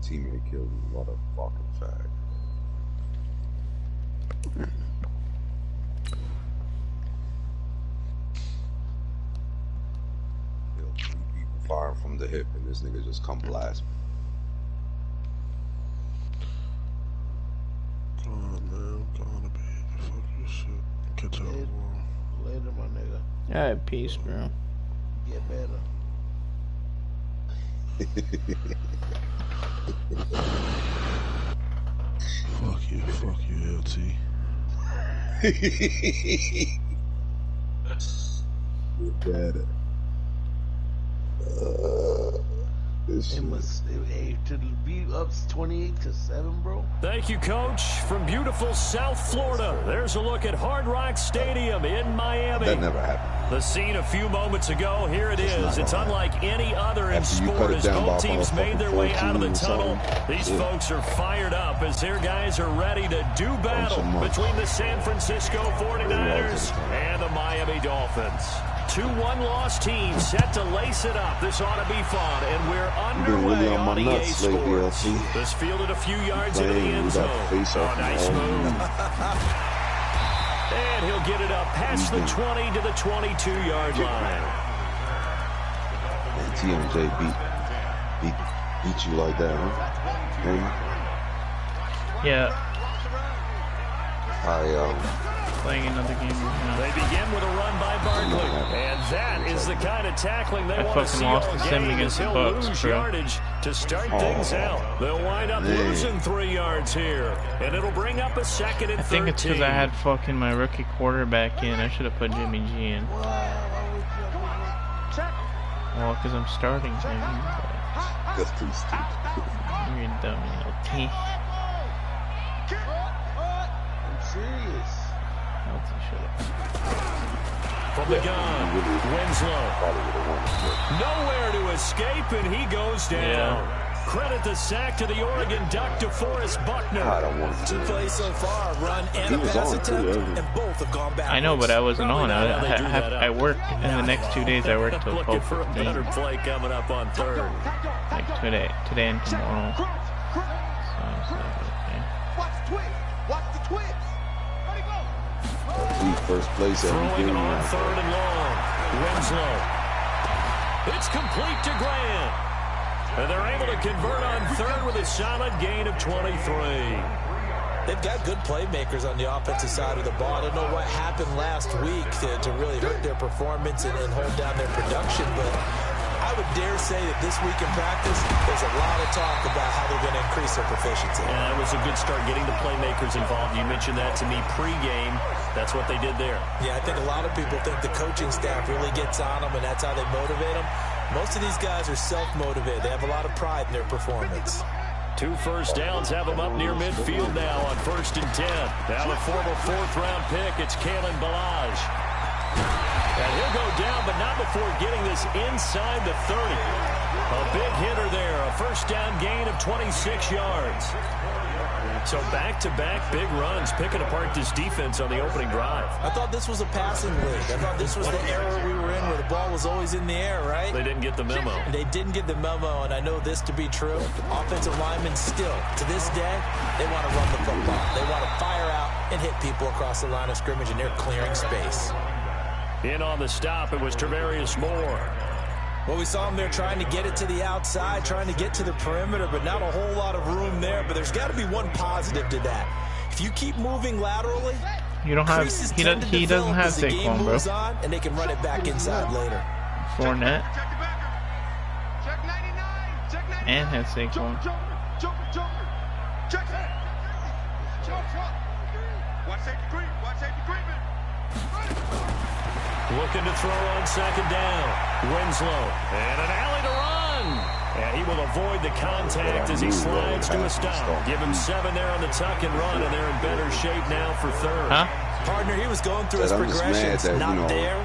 teammate killed me. What a fucking fag. Yo, 3 people firing from the hip, and this nigga just come blast me. Come on, man. I'm going to bed. Fuck this shit. Catch up. Later, my nigga. Alright, peace, bro. Get better. Fuck you, LT. Get better. This It must to be up 28-7, bro. Thank you, Coach. From beautiful South Florida, there's a look at Hard Rock Stadium in Miami. That never happened. The scene a few moments ago, here it is. It's unlike any other in sport as both teams made their way out of the tunnel. These folks are fired up as their guys are ready to do battle between the San Francisco 49ers and the Miami Dolphins. 2 one-loss teams set to lace it up. This ought to be fun, and we're underway on EA Sports. This fielded a few yards into the end zone. Oh, nice move. And he'll get it up past the 20 to the 22-yard line. Man, TMJ beat you like that, huh? Yeah. Playing another game right now. They begin with a run by Barkley, and that is the kind of tackling they want to see all game as he'll lose yardage to start things out. They'll wind up losing 3 yards here, and it'll bring up a 2nd and 13. I think it's because I had fucking my rookie quarterback in. I should have put Jimmy G in. Well, because I'm starting him. That's too stupid. You're a dummy, LT. I'm serious. LT, shut up. From the gun, Winslow. Nowhere to escape, and he goes down. Yeah. Credit the sack to the Oregon Duck, DeForest Buckner. I don't want to. 2 plays so far, run and a pass attempt, and both have gone backwards. I know, but I wasn't on. I worked, and the next 2 days I worked till 12:15. Looking for a better play coming up on 3rd. Like today and tomorrow. So I was like, okay. Watch the twins. First place every Throwing game. it on 3rd and long. Winslow. It's complete to Grant. And they're able to convert on 3rd with a solid gain of 23. They've got good playmakers on the offensive side of the ball. I don't know what happened last week to really hurt their performance and hold down their production, but I would dare say that this week in practice, there's a lot of talk about how they're going to increase their proficiency. Yeah, it was a good start getting the playmakers involved. You mentioned that to me pregame. That's what they did there. Yeah, I think a lot of people think the coaching staff really gets on them, and that's how they motivate them. Most of these guys are self-motivated. They have a lot of pride in their performance. 2 first downs have them up near midfield now on 1st and 10. Now the former 4th-round pick, it's Kalen Ballage. And he'll go down, but not before getting this inside the 30. A big hitter there, a first down gain of 26 yards. So back-to-back big runs, picking apart this defense on the opening drive. I thought this was a passing league. I thought this was the era we were in where the ball was always in the air, right? They didn't get the memo. They didn't get the memo, and I know this to be true. Offensive linemen still, to this day, they want to run the football. They want to fire out and hit people across the line of scrimmage, and they're clearing space. In on the stop, it was Travarius Moore. Well, we saw him there trying to get it to the outside, trying to get to the perimeter, but not a whole lot of room there. But there's got to be one positive to that. If you keep moving laterally, you don't have he doesn't have Saquon, bro. On, and they can run it back inside later. Fournette and has Saquon. Looking to throw on 2nd down. Winslow. And an alley to run. And he will avoid the contact as he slides to a stop. Give him 7 there on the tuck and run, and they're in better shape now for 3rd. Huh? Partner, he was going through his progressions. Not there.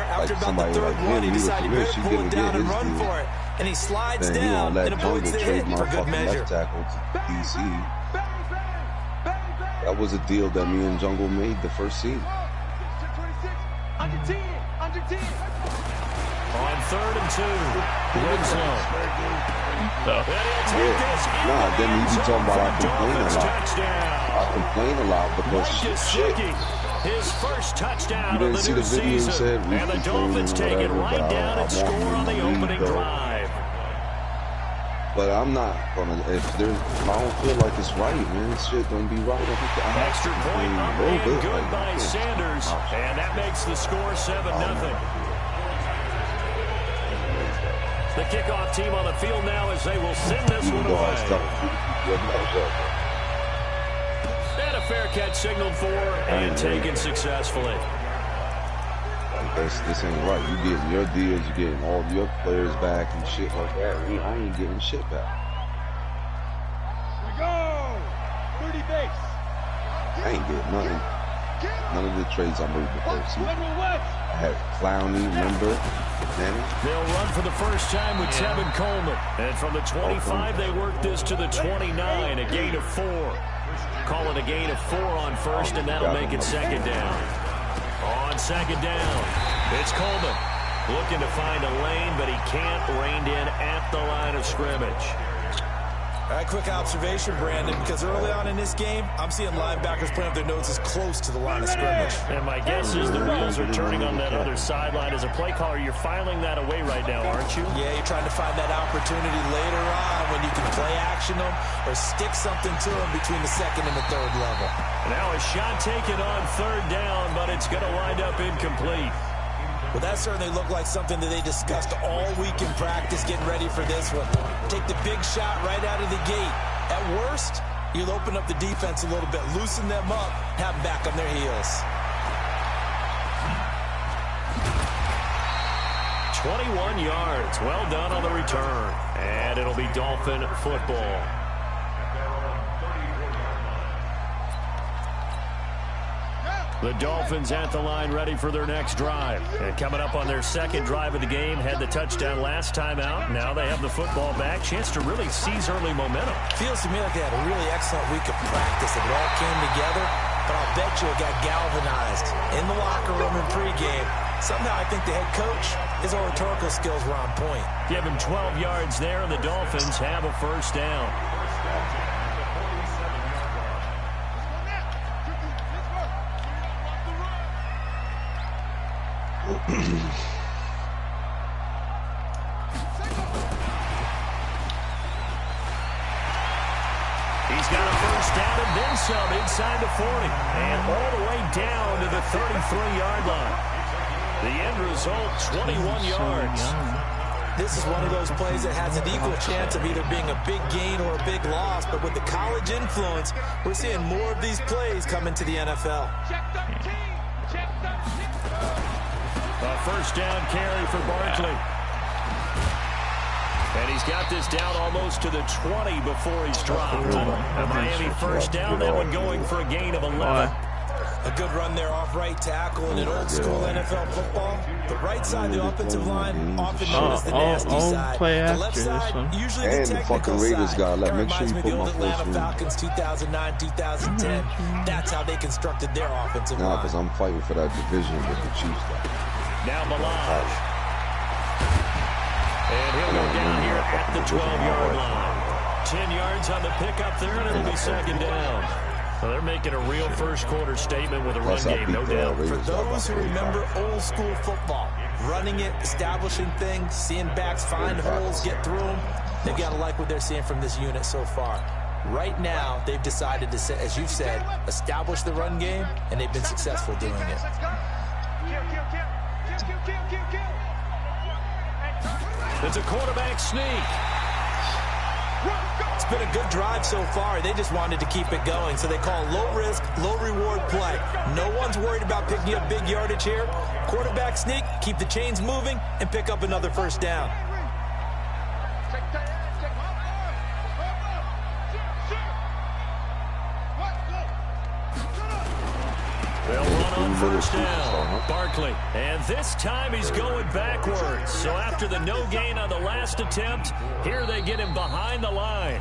After about the 3rd one, he decided he better pull it down and run for it. And he slides down and avoids the hit for good measure. That was a deal that me and Jungle made the first season. On 3rd and 2, Winslow. So. Yeah. Nah, then he be talking about I complain a lot. I complain a lot because shit. His first touchdown You didn't of see the the new video season. said And the Dolphins take it right down and score on the opening drive. But I'm not gonna. If there's, I don't feel like it's right, man. This shit gonna be right. Extra point up and good by Sanders, and that makes the score 7-0. The kickoff team on the field now as they will send this one away. And a fair catch signaled for and taken successfully. This ain't right. You getting your deals, you getting all your players back and shit like that. I ain't getting shit back. We go! 30 base. I ain't getting nothing. None of the trades I made before. See, I had Clowney, remember? They'll run for the first time with Tevin Coleman. And from the 25, they work this to the 29, a gain of 4. Call it a gain of 4 on first, and that'll make it second down. On second down, it's Coleman. Looking to find a lane, but he can't. Reined in at the line of scrimmage. All right, quick observation, Brandon, because early on in this game, I'm seeing linebackers playing with their noses close to the line of scrimmage. And my guess is the wheels are turning on that other sideline. As a play caller, you're filing that away right now, aren't you? Yeah, you're trying to find that opportunity later on when you can play action them or stick something to them between the second and the third level. Now a shot taken on third down, but it's going to wind up incomplete. Well, that certainly looked like something that they discussed all week in practice, getting ready for this one. Take the big shot right out of the gate. At worst, you'll open up the defense a little bit, loosen them up, have them back on their heels. 21 yards. Well done on the return. And it'll be Dolphin football. The Dolphins at the line ready for their next drive. And coming up on their second drive of the game, had the touchdown last time out. Now they have the football back. Chance to really seize early momentum. Feels to me like they had a really excellent week of practice. It all came together, but I'll bet you it got galvanized in the locker room in pregame. Somehow I think the head coach, his oratorical skills were on point. Give him 12 yards there, and the Dolphins have a first down. He's got a first down and then some inside the 40. And all the way down to the 33-yard line. The end result, 21 yards. This is one of those plays that has an equal chance of either being a big gain or a big loss. But with the college influence, we're seeing more of these plays come into the NFL. A first down carry for Barkley. And he's got this down almost to the 20 before he's dropped. A Miami first down, that one going for a gain of 11. A good run there off right tackle in an old-school NFL football. The right side, the offensive line, often known as the nasty side. The left side, usually the technical side. That reminds me of the old Atlanta Falcons 2009, 2010. That's how they constructed their offensive line. Nah, because I'm fighting for that division with the Chiefs. Now Balaj. And he'll go down here at the 12-yard line. 10 yards on the pickup there, and it'll be second down. So they're making a real first-quarter statement with a run game, no doubt. For those who remember old-school football, running it, establishing things, seeing backs find holes, get through them, they've got to like what they're seeing from this unit so far. Right now, they've decided to, as you've said, establish the run game, and they've been successful doing it. It's a quarterback sneak. It's been a good drive so far. They just wanted to keep it going, so they call low-risk, low-reward play. No one's worried about picking up big yardage here. Quarterback sneak, keep the chains moving, and pick up another first down. They'll run on first down. Barkley. And this time he's going backwards. So after the no gain on the last attempt, here they get him behind the line.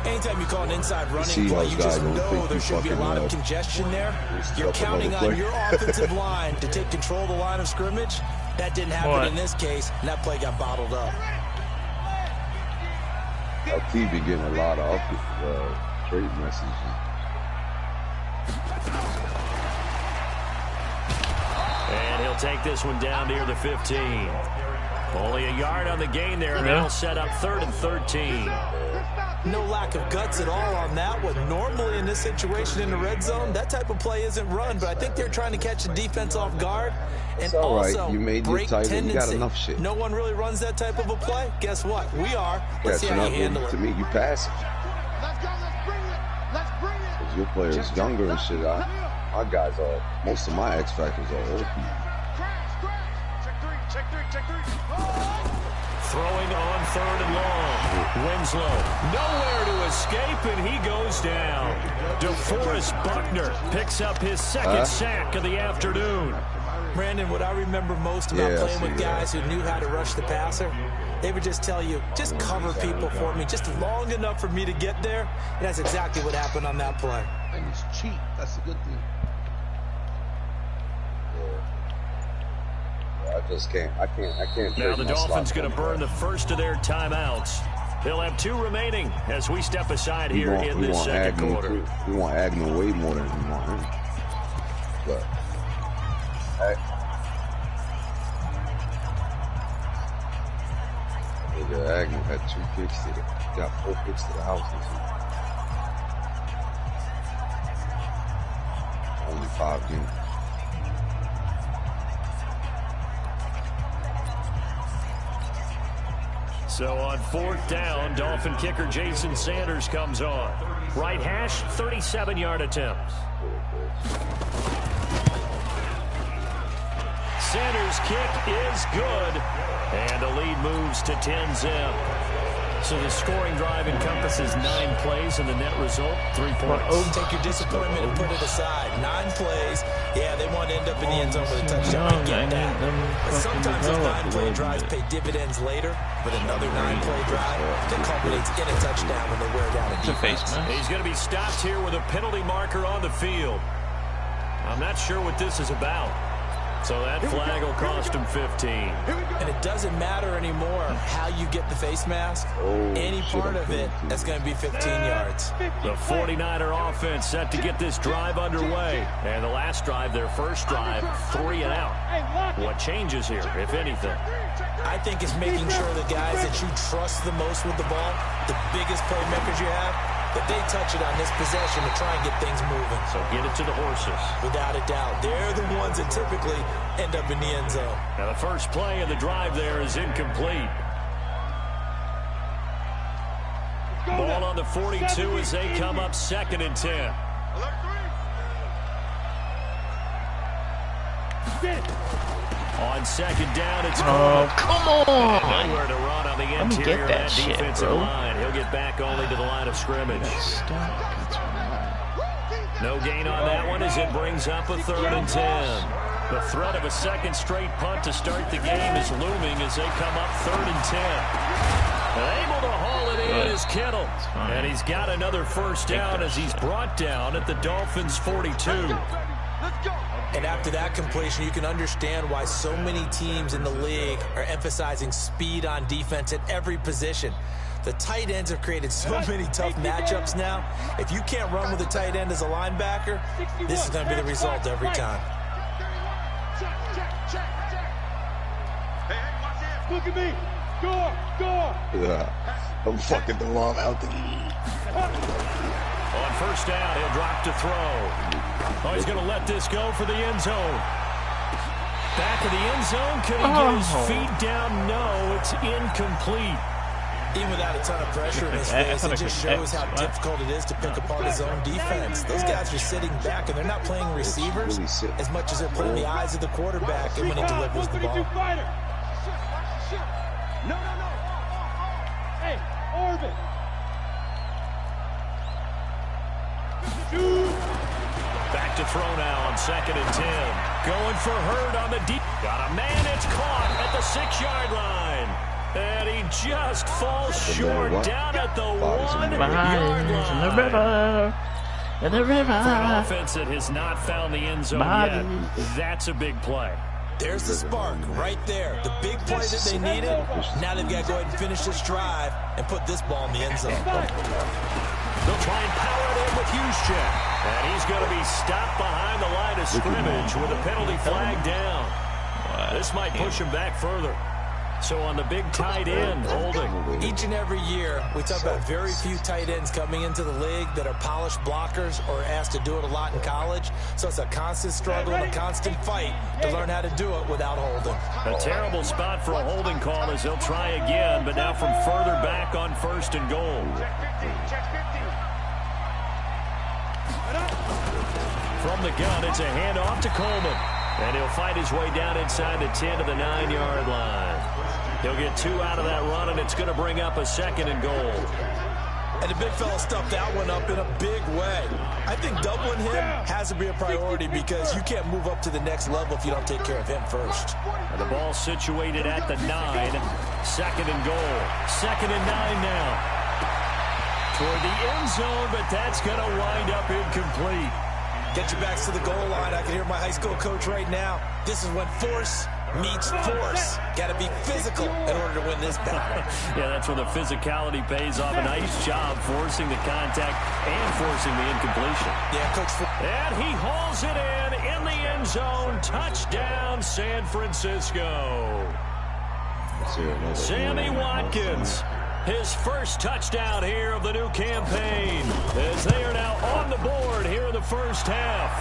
Anytime you call an inside running play, you just know there should be a lot of congestion there. You're counting on your offensive line to take control of the line of scrimmage. That didn't happen in this case, and that play got bottled up. LT be getting a lot of trade messages. And he'll take this one down near the 15. Only a yard on the gain there, and that'll set up 3rd and 13. No lack of guts at all on that one. Normally in this situation in the red zone, that type of play isn't run, but I think they're trying to catch the defense off guard and also you made break tendency. You got enough shit. No one really runs that type of a play. Guess what? We are. Let's see how you handle it. To me, you pass it. Because your player is younger and shit. My guys are, most of my X Factors are old people. Throwing on 3rd and long. Winslow nowhere to escape, and he goes down. DeForest Buckner picks up his 2nd sack of the afternoon. Brandon, what I remember most about playing with guys who knew how to rush the passer, they would just tell you, just cover people for me, just long enough for me to get there. And that's exactly what happened on that play. And it's cheap. That's a good thing. I can't. Now the Dolphins going to burn the first of their timeouts. They'll have 2 remaining as we step aside here in this second quarter. We want Agnew way more than we want him. But Agnew had 2 kicks to the, got 4 kicks to the house this week. Only 5 games. So on 4th down, Dolphin kicker Jason Sanders comes on. Right hash, 37-yard attempt. Sanders' kick is good, and the lead moves to 10-zip. So the scoring drive encompasses 9 plays, and the net result, 3 points. Take your disappointment and put it aside. 9 plays. Yeah, they want to end up in the end zone with a touchdown. I get that. But sometimes those 9-play drives pay dividends later with another 9-play drive that culminates in a touchdown when they wear down a defense. He's going to be stopped here with a penalty marker on the field. I'm not sure what this is about. So that flag will cost him 15. And it doesn't matter anymore how you get the face mask. Any part of it, that's going to be 15 yards. The 49er offense set to get this drive underway. And the last drive, their first drive, 3 and out. What changes here, if anything? I think it's making sure the guys that you trust the most with the ball, the biggest playmakers you have, that they touch it on this possession to try and get things moving. So get it to the horses. Without a doubt. They're the ones that typically end up in the end zone. Now the first play of the drive there is incomplete. Ball on the 42 as they come up 2nd and 10. On 2nd down, it's come on! Nowhere to run on the interior of that defensive line. He'll get back only to the line of scrimmage. No gain on that one as it brings up a 3rd and 10. The threat of a 2nd straight punt to start the game is looming as they come up 3rd and 10. Able to haul it in is Kittle. And he's got another first down as he's brought down at the Dolphins' 42. And after that completion, you can understand why so many teams in the league are emphasizing speed on defense at every position. The tight ends have created so many tough matchups now. If you can't run with a tight end as a linebacker, this is going to be the result every time. Look at me. Go. Yeah. I'm fucking the long out there. On first down, he'll drop to throw. Oh, he's going to let this go for the end zone. Back of the end zone. Could he get his feet down? No, it's incomplete. Even without a ton of pressure in his face, it just shows how difficult it is to pick apart his own defense. Those guys are sitting back, and they're not playing receivers as much as they're putting the eyes of the quarterback and when he delivers the ball. No. Hey, Orbit. Back to throw now on 2nd and 10. Going for Hurd on the deep. Got a man. It's caught at the 6-yard line. And he just falls short down at the 1-yard line. In the river. For an offense that has not found the end zone yet, that's a big play. There's the spark right there. The big play that they needed. Now they've got to go ahead and finish this drive and put this ball in the end zone. They'll try and power it in with Juszczyk. And he's going to be stopped behind the line of scrimmage with a penalty flag down. This might push him back further. So on the big tight end, holding. Each and every year, we talk about very few tight ends coming into the league that are polished blockers or asked to do it a lot in college. So it's a constant struggle and a constant fight to learn how to do it without holding. A terrible spot for a holding call as they'll try again, but now from further back on 1st and goal. From the gun, it's a handoff to Coleman. And he'll fight his way down inside the 10 to the 9-yard line. He'll get 2 out of that run, and it's going to bring up a 2nd and goal. And the big fella stuffed that one up in a big way. I think doubling him has to be a priority because you can't move up to the next level if you don't take care of him first. And the ball situated at the 9. 2nd and goal. 2nd and 9 now. Toward the end zone, but that's going to wind up incomplete. Get your backs to the goal line. I can hear my high school coach right now. This is when force meets force. Got to be physical in order to win this battle. Yeah, that's when the physicality pays off. A nice job forcing the contact and forcing the incompletion. Yeah, Coach. And he hauls it in the end zone. Touchdown, San Francisco. Sammy Watkins. His first touchdown here of the new campaign as they are now on the board here in the first half.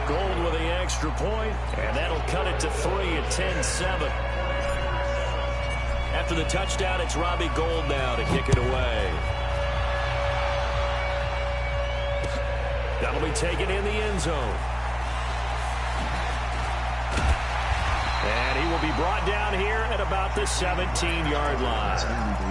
Gold with the extra point, and that'll cut it to 3 at 10-7. After the touchdown, it's Robbie Gould now to kick it away. That'll be taken in the end zone. And he will be brought down here at about the 17-yard line.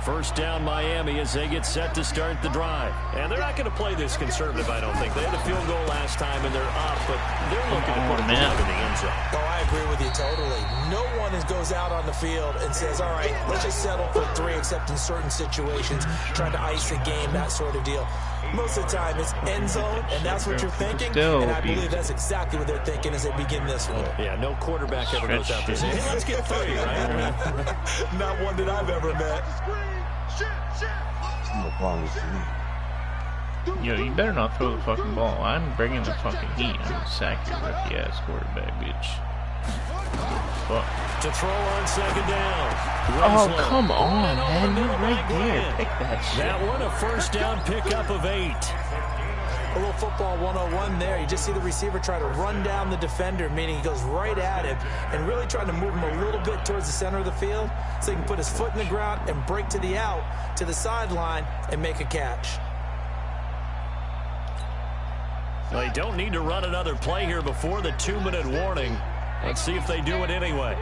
First down Miami as they get set to start the drive. And they're not going to play this conservative, I don't think. They had a field goal last time, and they're up, but they're looking to put a man in the end zone. Oh, I agree with you totally. No one goes out on the field and says, all right, let's just settle for 3, except in certain situations, trying to ice the game, that sort of deal. Most of the time, it's end zone, and that's what you're thinking. And I believe that's exactly what they're thinking as they begin this one. Yeah, no quarterback ever goes out there saying, hey, let's get 3, right? Not one that I've ever met. Yo, you better not throw the fucking ball. I'm bringing the fucking heat. I'm gonna sack your rookie-ass quarterback, bitch. Fuck. To throw on 2nd down. Oh, come on, man. You're right there. Pick that shit. That one, a first down pickup of 8. A little football 101 there. You just see the receiver try to run down the defender, meaning he goes right at him and really trying to move him a little bit towards the center of the field so he can put his foot in the ground and break to the out, to the sideline, and make a catch. Well, they don't need to run another play here before the 2-minute warning. Let's see if they do it anyway.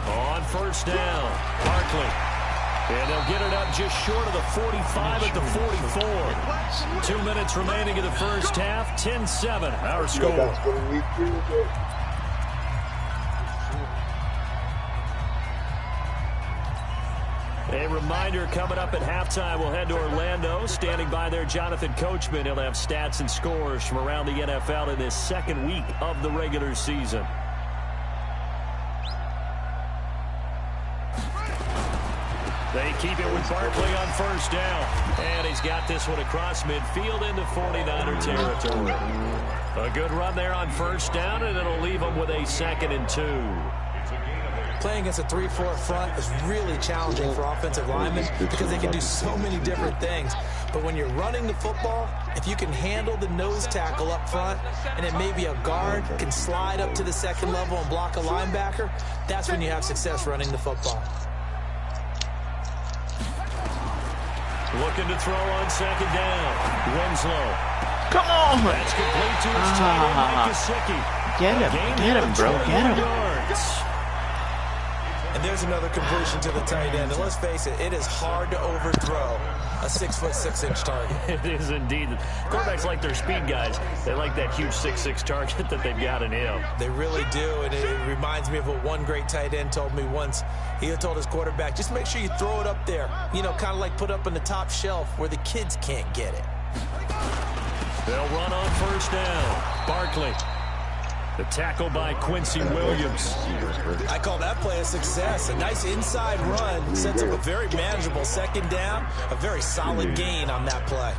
On first down, Barkley. And they'll get it up just short of the 45 at the 44. 2 minutes remaining in the first half. 10-7, our score. A reminder, coming up at halftime, we'll head to Orlando. Standing by there, Jonathan Coachman. He'll have stats and scores from around the NFL in this 2nd week of the regular season. They keep it with Barkley on first down. And he's got this one across midfield into 49er territory. A good run there on first down, and it'll leave them with a 2nd and 2. Playing against a 3-4 front is really challenging for offensive linemen because they can do so many different things. But when you're running the football, if you can handle the nose tackle up front, and it may be a guard can slide up to the 2nd level and block a linebacker, that's when you have success running the football. Looking to throw on 2nd down. Winslow. Come on! That's complete to his tight end, Mike Gesicki. Get him, bro. Get him. And there's another completion to the tight end. And let's face it, it is hard to overthrow a 6'6" target. It is indeed. Quarterbacks like their speed guys. They like that huge 6'6" target that they've got in him. They really do, and it reminds me of what one great tight end told me once. He told his quarterback, just make sure you throw it up there. You know, kind of like put up on the top shelf where the kids can't get it. They'll run on first down. Barkley. The tackle by Quincy Williams. I call that play a success. A nice inside run sets up a very manageable second down. A very solid gain on that play.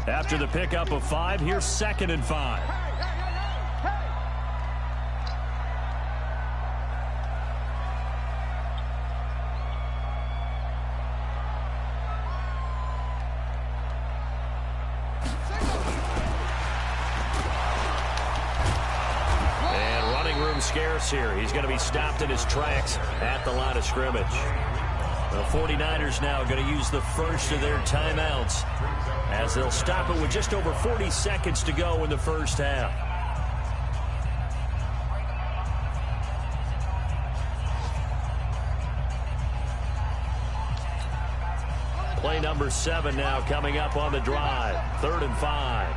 After the pickup of 5, here's 2nd and 5. Scarce here. He's going to be stopped in his tracks at the line of scrimmage. The 49ers now going to use the first of their timeouts as they'll stop it with just over 40 seconds to go in the first half. Play number 7 now coming up on the drive. 3rd and 5.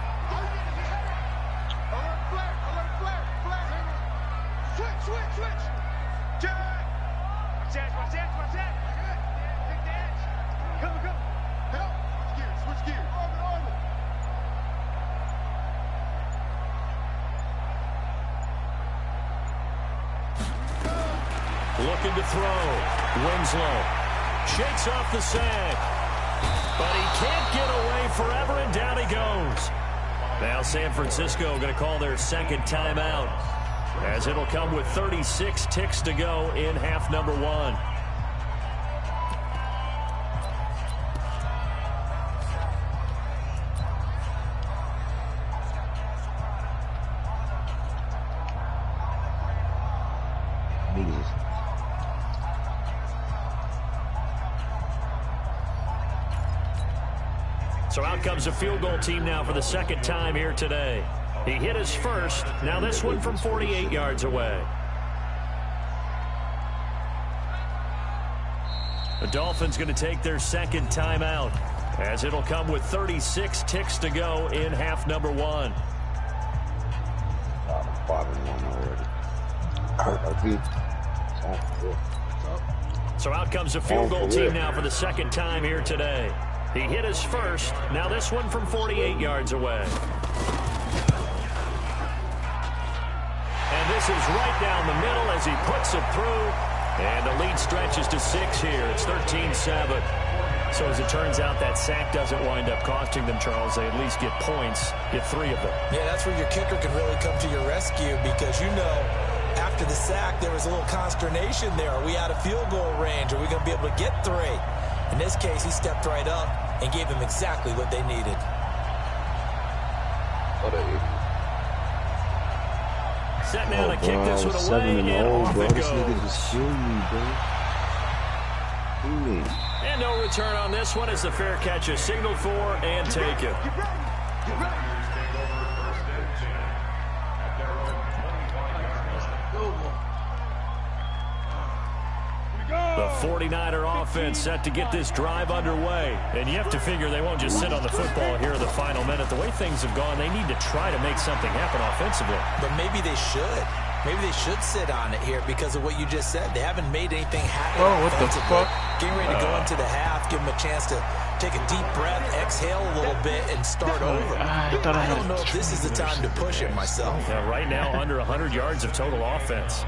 Looking to throw. Winslow shakes off the sack, but he can't get away forever, and down he goes. Now San Francisco going to call their 2nd timeout, as it'll come with 36 ticks to go in half number 1. So out comes a field goal team now for the 2nd time here today. He hit his first. Now this one from 48 yards away. The Dolphins going to take their 2nd timeout, as it'll come with 36 ticks to go in half number 1. So out comes a field goal team now for the 2nd time here today. He hit his first. Now this one from 48 yards away. And this is right down the middle as he puts it through. And the lead stretches to 6 here. It's 13-7. So as it turns out, that sack doesn't wind up costing them, Charles. They at least get points, get 3 of them. Yeah, that's where your kicker can really come to your rescue, because you know after the sack there was a little consternation there. Are we out of field goal range? Are we going to be able to get 3? In this case, he stepped right up and gave them exactly what they needed. Set now to kick this one away, and off it goes. And no return on this one as the fair catch is signaled for and taken. The 49er offense set to get this drive underway. And you have to figure they won't just sit on the football here in the final minute. The way things have gone, they need to try to make something happen offensively. But maybe they should. Maybe they should sit on it here because of what you just said. They haven't made anything happen offensively. What the fuck? Getting ready to go into the half, give them a chance to take a deep breath, exhale a little bit, and start over. I don't know if this is the time to push it myself. Yeah, right now, under 100 yards of total offense.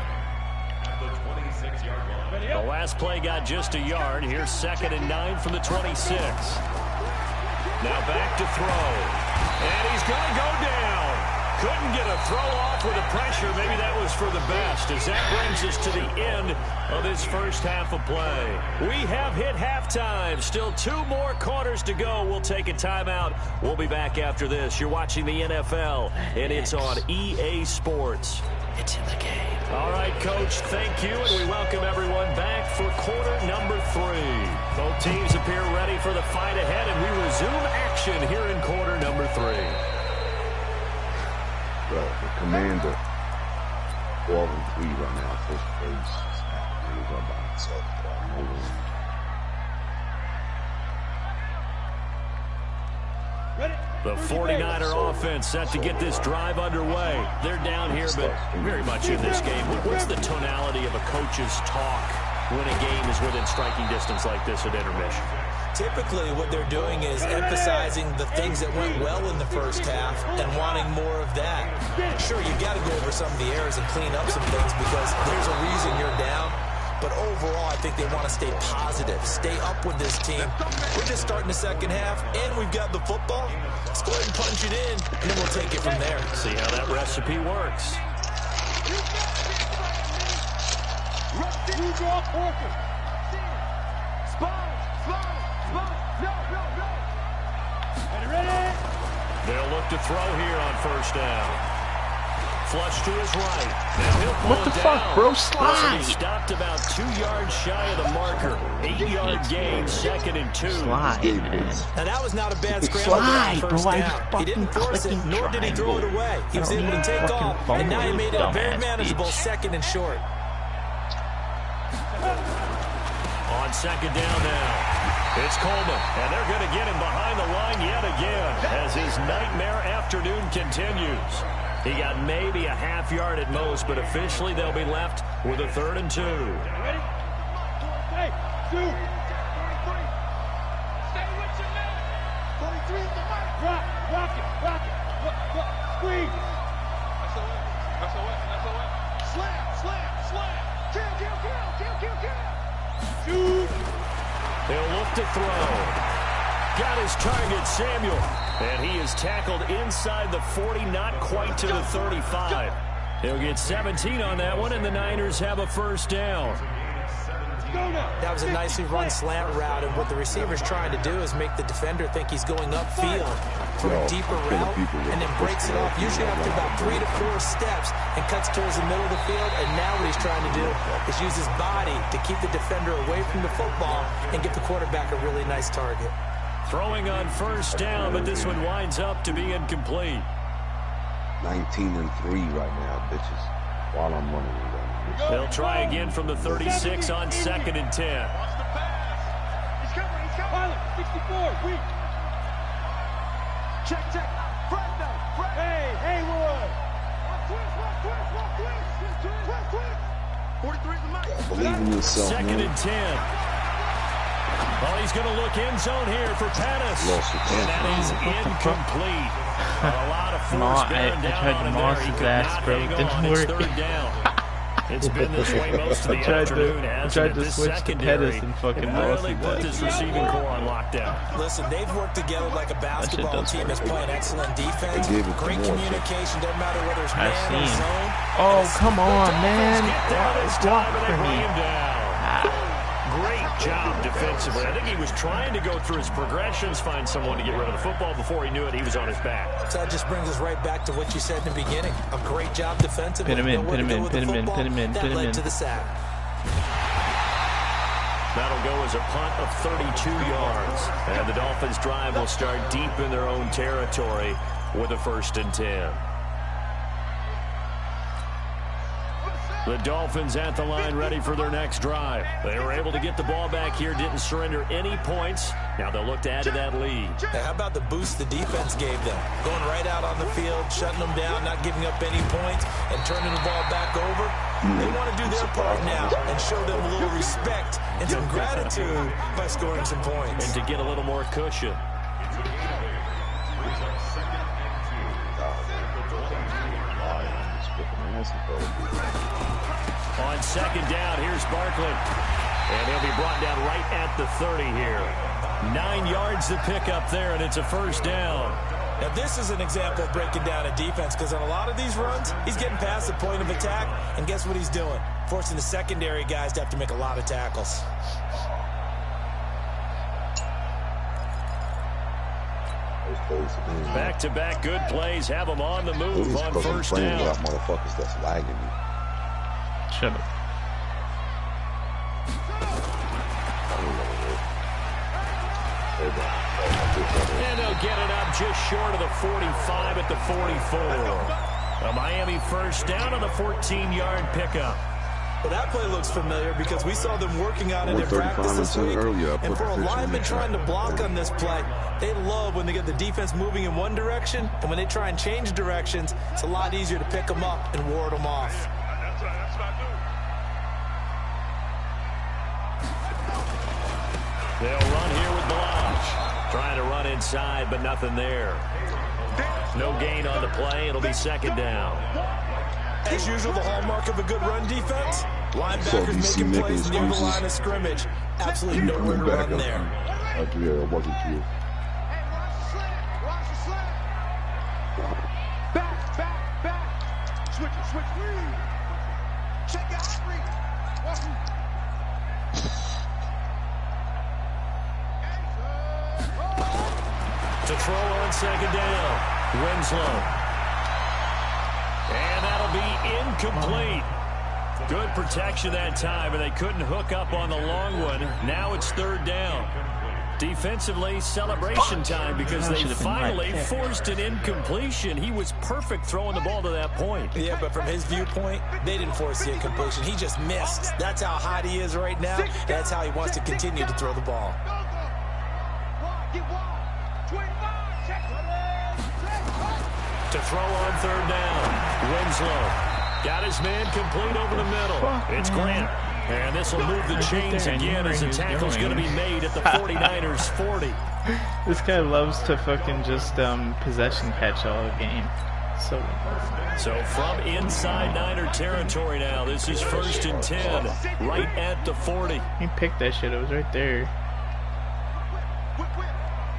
The last play got just a yard. Here's 2nd and 9 from the 26. Now back to throw. And he's going to go down. Couldn't get a throw off with the pressure. Maybe that was for the best, as that brings us to the end of this first half of play. We have hit halftime. Still 2 more quarters to go. We'll take a timeout. We'll be back after this. You're watching the NFL, and it's on EA Sports. It's in the game. All right, Coach, thank you, and we welcome everyone back for quarter number 3. Both teams appear ready for the fight ahead, and we resume action here in quarter number 3. The commander. 12-3 right now, first place. Niggas are by itself. No win. The 49er offense set to get this drive underway. They're down here, but very much in this game. What's the tonality of a coach's talk when a game is within striking distance like this at intermission? Typically, what they're doing is emphasizing the things that went well in the first half and wanting more of that. Sure, you've got to go over some of the errors and clean up some things because there's a reason you're down. But overall, I think they want to stay positive, stay up with this team. We're just starting the second half, and we've got the football. Let's go ahead and punch it in, and then we'll take it from there. See how that recipe works. They'll look to throw here on first down. Flush to his right. What the fuck, bro? Slide. He stopped about 2 yards shy of the marker. 8-yard gain, 2nd and 2. Slide, man. Now that was not a bad scramble on first down. He didn't force it, nor did he throw it away. He was able to take off, and now he made it a very manageable 2nd and short. On 2nd down now, it's Coleman, and they're going to get him behind the line yet again as his nightmare afternoon continues. He got maybe a half yard at most, but officially they'll be left with a 3rd and 2. Ready? 2. 43. Stay with your man. 43 is the mark. Rock it. Squeeze. That's away. Slam. Kill. Shoot. They'll look to throw. Got his target, Samuel. And he is tackled inside the 40, not quite to the 35. He'll get 17 on that one, and the Niners have a first down. That was a nicely run slant route, and what the receiver's trying to do is make the defender think he's going upfield for a deeper route, and then breaks it off, usually after about 3 to 4 steps, and cuts towards the middle of the field. And now what he's trying to do is use his body to keep the defender away from the football and give the quarterback a really nice target. Throwing on first down, but this one winds up to be incomplete. 19-3 right now, bitches. While I'm running around. They'll try again from the 36 on 2nd and 10. He's coming. Pilot, 64, weak. Check. Fred. Hey, Haywood. Twist. 43 is the mic. Believe in yourself, 2nd man. and 10. Well, he's going to look end zone here for Pettis. And that is incomplete. A lot of force bearing down on him there. He could not hang on. It's 3rd down. It's been this way most of the afternoon. I tried to switch to Pettis and fucking really put this receiving core on lockdown. Listen, they've worked together like a basketball team that's playing excellent defense. Great communication, doesn't matter whether it's man or zone. Oh, come on, man. Block for me. Great job defensively. I think he was trying to go through his progressions, find someone to get rid of the football. Before he knew it, he was on his back. So that just brings us right back to what you said in the beginning. A great job defensively. Pin him in. That led to the sack. That'll go as a punt of 32 yards. And the Dolphins' drive will start deep in their own territory with a 1st and 10. The Dolphins at the line ready for their next drive. They were able to get the ball back here, didn't surrender any points. Now they'll look to add to that lead. Now, how about the boost the defense gave them? Going right out on the field, shutting them down, not giving up any points, and turning the ball back over. They want to do their part now and show them a little respect and some gratitude by scoring some points. And to get a little more cushion. On 2nd down, here's Barkley. And he'll be brought down right at the 30 here. 9 yards to pick up there, and it's a 1st down. Now, this is an example of breaking down a defense, because on a lot of these runs, he's getting past the point of attack, and guess what he's doing? Forcing the secondary guys to have to make a lot of tackles. Back-to-back good plays have them on the move on 1st down. Motherfuckers that's lagging me. Shut up. And they'll get it up just short of the 45 at the 44. A Miami first down on the 14-yard pickup. Well, that play looks familiar because we saw them working out in their practice this week. And for a lineman trying to block on this play, they love when they get the defense moving in one direction, and when they try and change directions, it's a lot easier to pick them up and ward them off. That's what I do. They'll run here with Blanche. Trying to run inside, but nothing there. No gain on the play. It'll be second down. As usual, the hallmark of a good run defense, linebackers making plays near the line of scrimmage. Absolutely nowhere to run there. Yeah, it wasn't you. Hey, watch the slant. Watch the slant. Back. Switch. Check your outreach. Watch me. To throw on second down. Winslow. And that'll be incomplete. Good protection that time, and they couldn't hook up on the long one. Now it's third down. Defensively, celebration time because they finally forced an incompletion. He was perfect throwing the ball to that point. Yeah, but from his viewpoint, they didn't force the incompletion. He just missed. That's how hot he is right now. That's how he wants to continue to throw the ball. To throw on third down, Winslow got his man complete over the middle. It's Grant, and this will move the chains again as the tackle's going to be made at the 49ers 40. This guy loves to fucking just possession catch all game. So from inside Niner territory now, this is 1st and 10, right at the 40. He picked that shit. It was right there.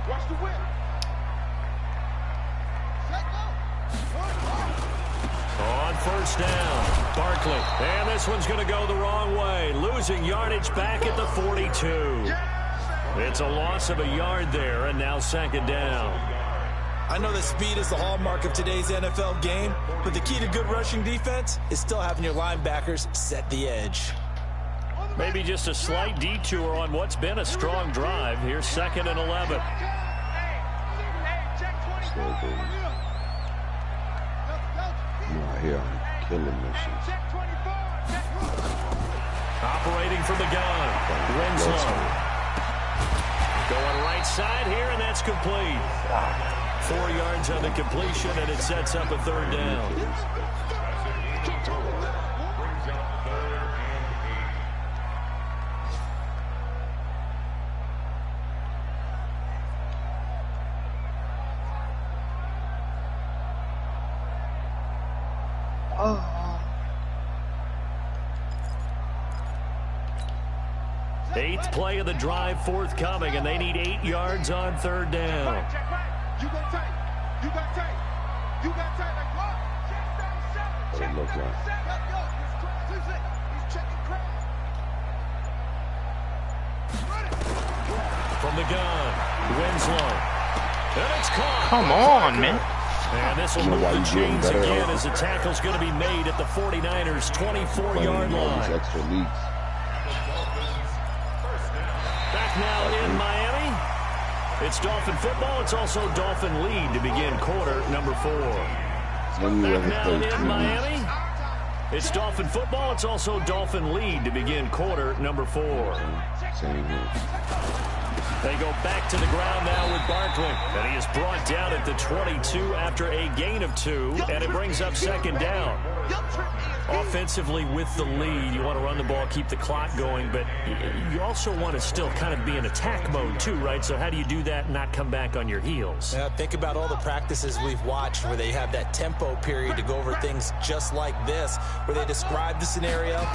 Watch the whip. On first down, Barkley. And this one's going to go the wrong way. Losing yardage back at the 42. It's a loss of a yard there, and now second down. I know that speed is the hallmark of today's NFL game, but the key to good rushing defense is still having your linebackers set the edge. Maybe just a slight detour on what's been a strong drive. Here's 2nd and 11. Here I'm killing this shit. Operating from the gun, Winslow. Going right side here, and that's complete. 4 yards on the completion, and it sets up a third down. Eighth play of the drive forthcoming, and they need 8 yards on third down. You got tape. What it look like. From the gun, Winslow. And it's caught. Come on, man. And this will move the chains again as the tackle's going to be made at the 49ers' 24-yard line. Extra leagues. Back now in Miami. It's Dolphin football. It's also Dolphin lead to begin quarter number 4. Back now in Miami. It's Dolphin football. It's also Dolphin lead to begin quarter number 4. Same here. They go back to the ground now with Barkley. And he is brought down at the 22 after a gain of 2. And it brings up second down. Offensively with the lead, you want to run the ball, keep the clock going, but you also want to still kind of be in attack mode too, right? So how do you do that and not come back on your heels? Now, think about all the practices we've watched where they have that tempo period to go over things just like this, where they describe the scenario,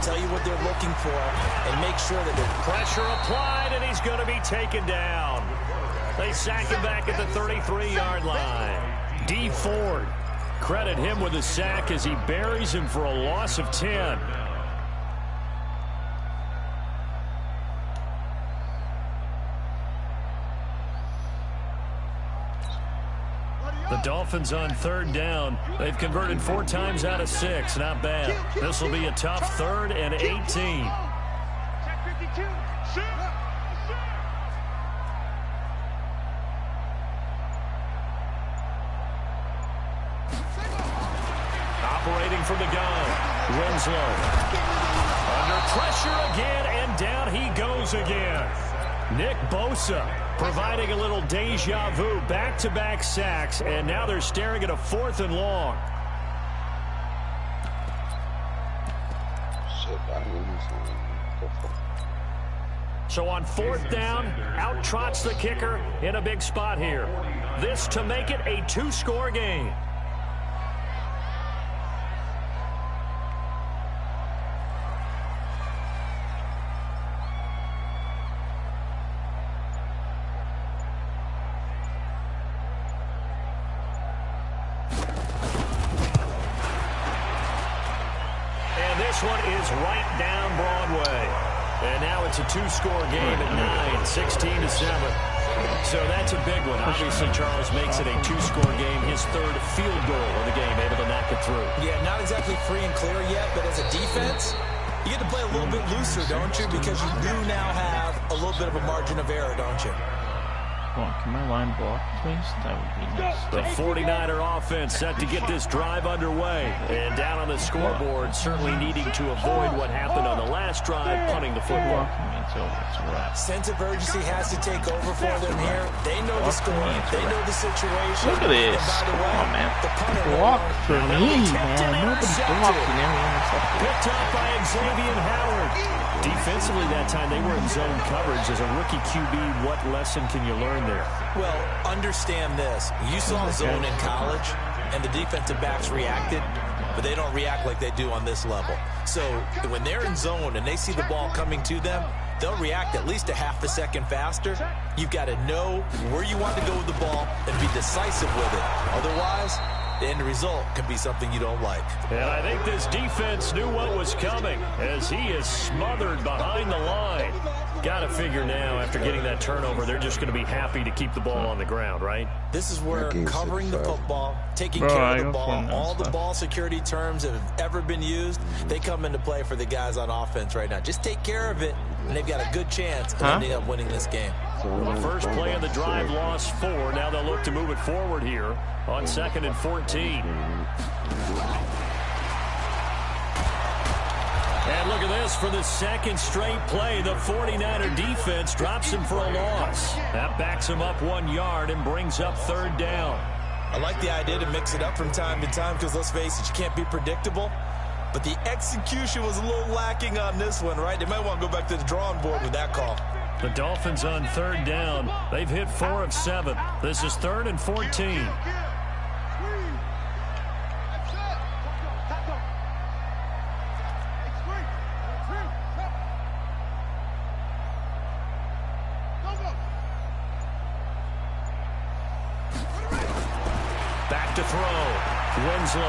tell you what they're looking for, and make sure that they're... Pressure applied, and he's going to be taken down. They sack him back at the 33-yard line. D. Ford. Credit him with a sack as he buries him for a loss of 10. The Dolphins on third down. They've converted 4 times out of 6. Not bad. This will be a tough 3rd and 18. Winslow. Under pressure again, and down he goes again. Nick Bosa providing a little deja vu, back-to-back sacks, and now they're staring at a 4th and long. So on 4th down, out trots the kicker in a big spot here. This to make it a 2-score game. And this one is right down Broadway. And now it's a 2-score game at 9, 16-7. So that's a big one. Obviously, Charles makes it a 2-score game. His 3rd field goal of the game, able to knock it through. Yeah, not exactly free and clear yet, but as a defense, you get to play a little bit looser, don't you? Because you do now have a little bit of a margin of error, don't you? Come on, can my line block, please? That would be nice. The 49er offense set to get this drive underway. And down on the scoreboard, certainly needing to avoid what happened on the last drive, punting the football. It's over. It's a wrap. Sense of urgency has to take over for them here. They know the score. They know the situation. Look at this. And by the way, Come on, man. the punter Block for Now me, tipped and man. Nobody's intercepted. blocking everyone. Picked up by Xavier Howard. Defensively that time, they were in zone coverage. As a rookie QB, what lesson can you learn there? Well, understand this. You saw zone in college, and the defensive backs reacted, but they don't react like they do on this level. So when they're in zone and they see the ball coming to them, they'll react at least a half a second faster. You've got to know where you want to go with the ball and be decisive with it. Otherwise, the end result can be something you don't like. And I think this defense knew what was coming as he is smothered behind the line. Got to figure now, after getting that turnover, they're just going to be happy to keep the ball on the ground, right? This is where covering the football, taking care of the ball, all the ball security terms that have ever been used, they come into play for the guys on offense right now. Just take care of it, and they've got a good chance of ending up winning this game. Well, the first play of the drive lost 4. Now they'll look to move it forward here on 2nd and 14. And look at this. For the 2nd straight play, the 49er defense drops him for a loss. That backs him up 1 yard and brings up 3rd down. I like the idea to mix it up from time to time because, let's face it, you can't be predictable. But the execution was a little lacking on this one, right? They might want to go back to the drawing board with that call. The Dolphins on 3rd down. They've hit 4 of 7. This is 3rd and 14. Back to throw. Winslow.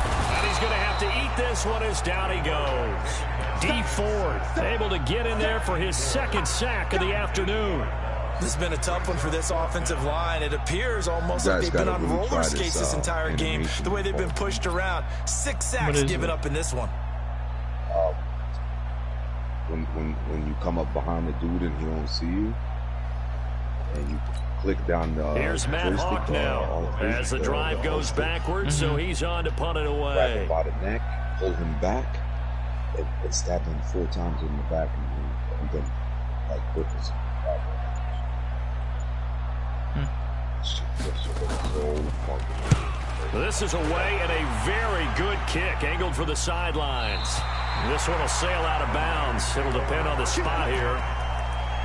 And he's going to have to eat this one as down he goes. D Ford able to get in there for his 2nd sack of the afternoon. This has been a tough one for this offensive line. It appears almost like they've been on roller skates this entire game, the way they've been pushed around. 6 sacks given up in this one. When you come up behind the dude and he don't see you, and you click down the here's Matt Hawk now as the drive goes backwards, so he's on to punt it away. Grab him by the neck, pull him back, and stab him 4 times in the back, and then like whip his back. This is away and a very good kick, angled for the sidelines. This one will sail out of bounds. It'll depend on the spot here.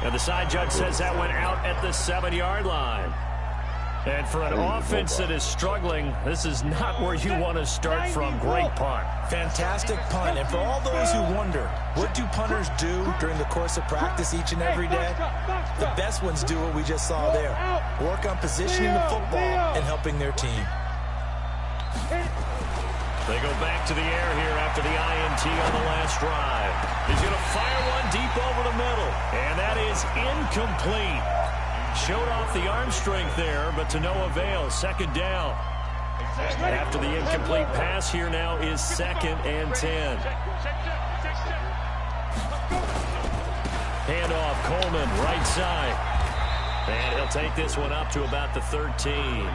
And the side judge says that went out at the 7-yard line. And for an offense that is struggling, this is not where you want to start from. Great punt. Fantastic punt. And for all those who wonder, what do punters do during the course of practice each and every day? The best ones do what we just saw there. Work on positioning the football and helping their team. They go back to the air here after the INT on the last drive. He's going to fire one deep over the middle. And that is incomplete. Showed off the arm strength there, but to no avail. 2nd down. After the incomplete pass, here now is 2nd and 10. Handoff, Coleman, right side. And he'll take this one up to about the 13.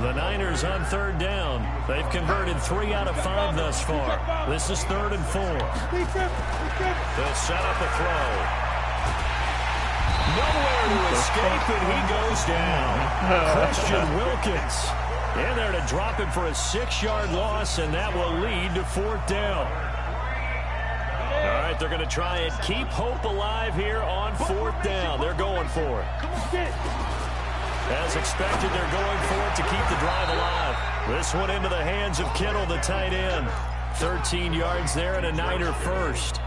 The Niners on third down. They've converted 3 out of 5 thus far. This is 3rd and 4. They'll set up a throw. Nowhere to escape, and he goes down. Christian Wilkins in there to drop him for a 6-yard loss, and that will lead to 4th down. All right, they're going to try and keep hope alive here on 4th down. They're going for it. As expected, they're going for it to keep the drive alive. This one into the hands of Kittle, the tight end. 13 yards there and a Niner first.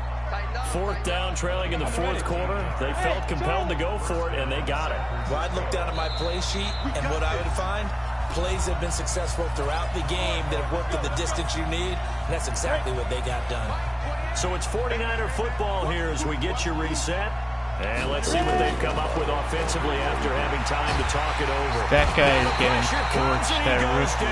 4th down, trailing in the 4th quarter. They felt compelled to go for it, and they got it. Well, I'd look down at my play sheet, and what I would find, plays have been successful throughout the game that have worked at the distance you need, and that's exactly what they got done. So it's 49er football here as we get you reset. And let's see what they've come up with offensively after having time to talk it over. That guy is getting torched. That rookie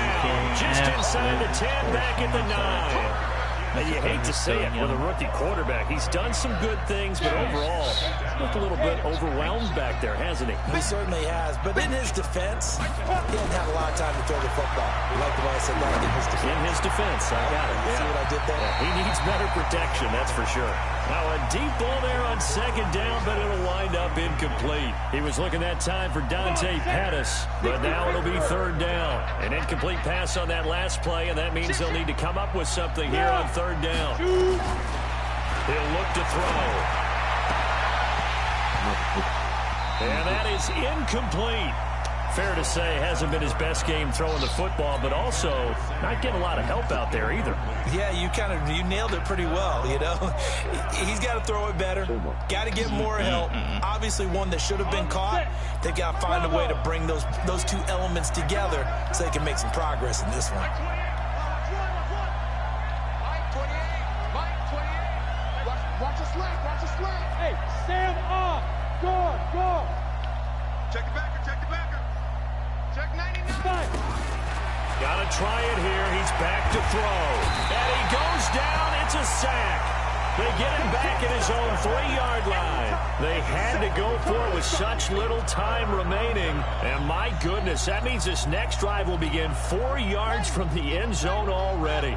just inside the 10, back at the 9. And you hate to say it with a rookie quarterback. He's done some good things, but overall, looked a little bit overwhelmed back there, hasn't he? He certainly has. But in his defense, he hasn't had a lot of time to throw the football. You like the way I said that? In his defense. In his defense, I got it. See what I did there? Yeah, he needs better protection, that's for sure. Now a deep ball there on 2nd down, but it'll wind up incomplete. He was looking that time for Dante Pettis, but now it'll be 3rd down. An incomplete pass on that last play, and that means they'll need to come up with something here on 3rd down. He'll look to throw. And that is incomplete. Fair to say, hasn't been his best game throwing the football, but also not getting a lot of help out there either. Yeah, you nailed it pretty well, you know. He's got to throw it better. Got to get more help. Obviously one that should have been caught. They got to find a way to bring those two elements together so they can make some progress in this one. Watch the slant, watch the slant. Hey, stand up. Go. Check the backer, check the backer. Check 99. Gotta try it here. He's back to throw. And he goes down. It's a sack. They get him back at his own 3-yard line. They had to go for it with such little time remaining. And my goodness, that means this next drive will begin 4 yards from the end zone already.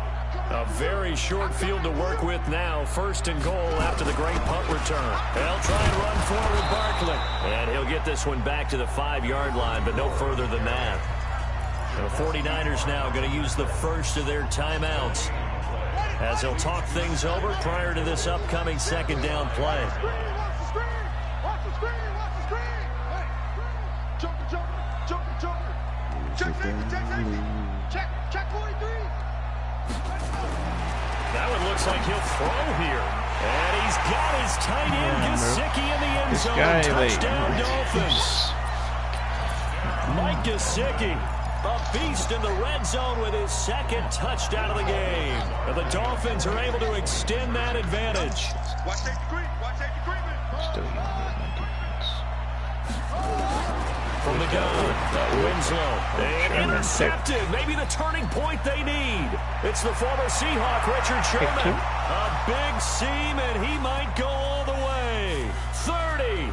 A very short field to work with now. 1st and goal after the great punt return. They'll try and run forward Barkley. And he'll get this one back to the 5-yard line, but no further than that. And the 49ers now going to use the first of their timeouts as they'll talk things over prior to this upcoming 2nd down play. Watch the screen. Hey, Joker. Check 43. That one looks like he'll throw here. And he's got his tight end, Gesicki, in the end zone. Touchdown, Dolphins. Mike Gesicki, a beast in the red zone with his 2nd touchdown of the game. And the Dolphins are able to extend that advantage. Watch that screen. Still young with my defense. From the gun, Winslow. And intercepted. Maybe the turning point they need. It's the former Seahawk, Richard Sherman. A big seam, and he might go all the way. 30,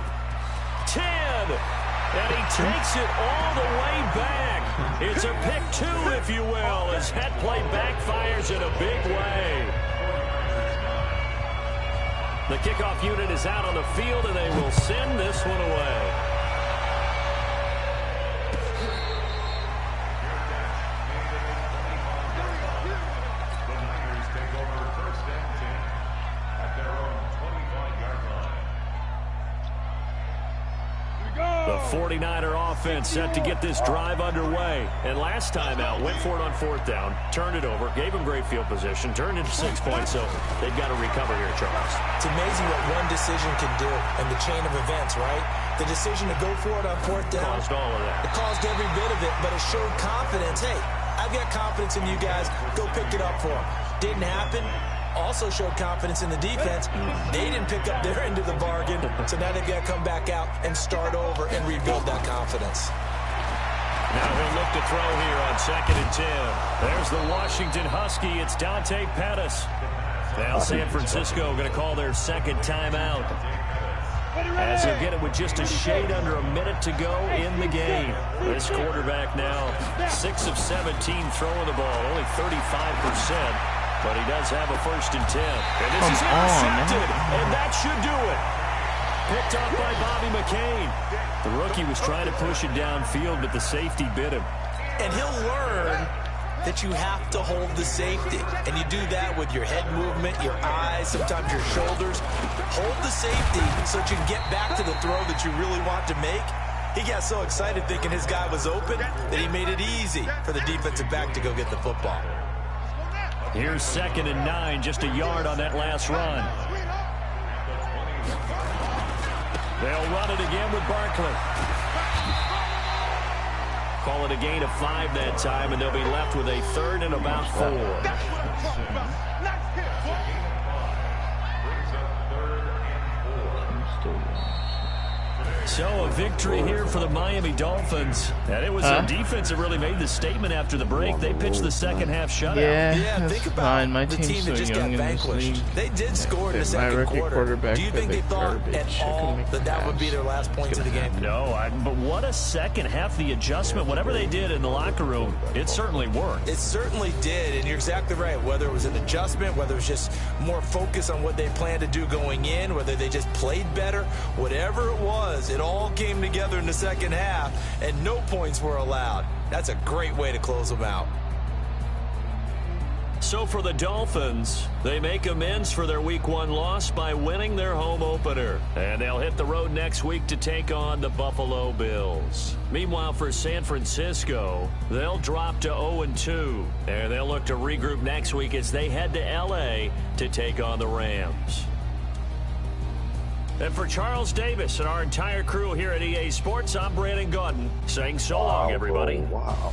10, and he takes it all the way back. It's a pick 2, if you will, as that play backfires in a big way. The kickoff unit is out on the field, and they will send this one away. The 49er offense set to get this drive underway. And last time out, went for it on 4th down, turned it over, gave him great field position, turned into 6 points, so they've got to recover here, Charles. It's amazing what one decision can do in the chain of events, right? The decision to go for it on 4th down. Caused all of that. It caused every bit of it, but it showed confidence. Hey, I've got confidence in you guys. Go pick it up for them. Didn't happen. Also showed confidence in the defense. They didn't pick up their end of the bargain, so now they've got to come back out and start over and rebuild that confidence. Now he'll look to throw here on 2nd and 10. There's the Washington Husky. It's Dante Pettis. Now San Francisco going to call their 2nd timeout. as he'll get it with just a shade under a minute to go in the game. This quarterback now 6 of 17 throwing the ball, only 35%. But he does have a 1st and 10. And this is intercepted, and that should do it. Picked up by Bobby McCain. The rookie was trying to push it downfield, but the safety bit him. And he'll learn that you have to hold the safety. And you do that with your head movement, your eyes, sometimes your shoulders. Hold the safety so that you can get back to the throw that you really want to make. He got so excited thinking his guy was open that he made it easy for the defensive back to go get the football. Here's 2nd and 9, just a yard on that last run. They'll run it again with Barkley. Call it a gain of 5 that time, and they'll be left with a 3rd and about 4. So a victory here for the Miami Dolphins. And it was their defense that really made the statement after the break. They pitched the second half shutout. Yeah, think about fine. My the team's team so that just young got in this vanquished. league. They did score in the My second rookie quarter. quarterback, Do you think they thought at all that would be their last points of the game? No, but what a second half. The adjustment, whatever they did in the locker room, it certainly worked. It certainly did, and you're exactly right. Whether it was an adjustment, whether it was just more focus on what they planned to do going in, whether they just played better, whatever it was, it all came together in the second half, and no points were allowed. That's a great way to close them out. So for the Dolphins, they make amends for their Week 1 loss by winning their home opener. And they'll hit the road next week to take on the Buffalo Bills. Meanwhile, for San Francisco, they'll drop to 0-2. And they'll look to regroup next week as they head to L.A. to take on the Rams. And for Charles Davis and our entire crew here at EA Sports, I'm Brandon Gordon saying so long, everybody. Wow.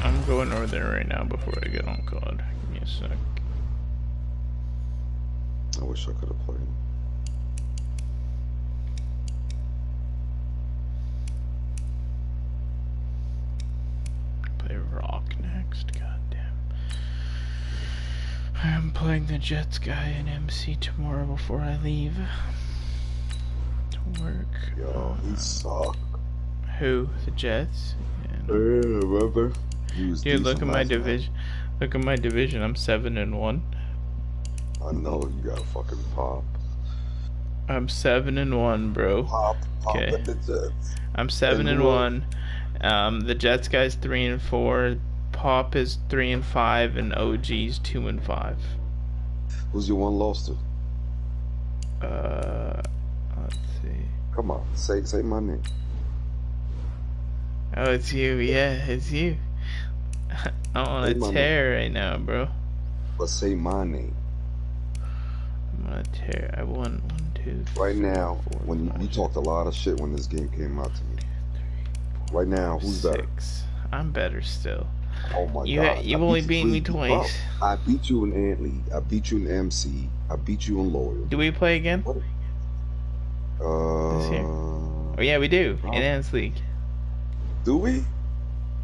I'm going over there right now before I get on COD. Give me a sec. I wish I could have played. Play Rock next. God damn. I'm playing the Jets guy in MC tomorrow before I leave to work. Yo, he suck. Who? The Jets? Yeah, remember? Dude, look at my division. Look at my division. I'm 7-1. I know you got fucking pop. I'm 7-1, bro. Pop okay. The Jets. I'm 7-1. The Jets guy's 3-4. Pop is 3-5, and OG's 2-5. Who's your one loss to? Let's see. Come on, say my name. Oh, it's you. Yeah, it's you. I'm on a tear right now, bro. But say my name. I'm on a tear. I won 1, 2, 3, right now, 4, when 5, you talked a lot of shit when this game came out to me. 2, 3, 4, right now, who's 6. better? I'm better still. Oh my God! You've only beaten me twice. I beat you in Ant League. I beat you in MC. I beat you in Loyal. Do we play again? What? This year? Oh yeah, we do in Ants League. Do we?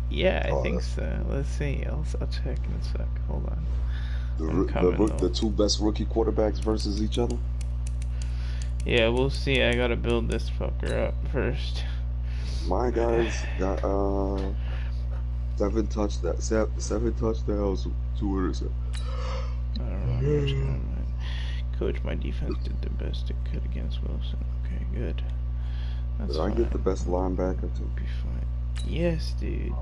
Yeah, I think so. Let's see. I'll check in a sec. Hold on. The two best rookie quarterbacks versus each other. Yeah, we'll see. I gotta build this fucker up first. My guys got 7 touchdowns, 2 interceptions. I don't know. Coach, my defense did the best it could against Wilson. Okay, good. That's Did I get the best linebacker too? Be fine. Yes, dude.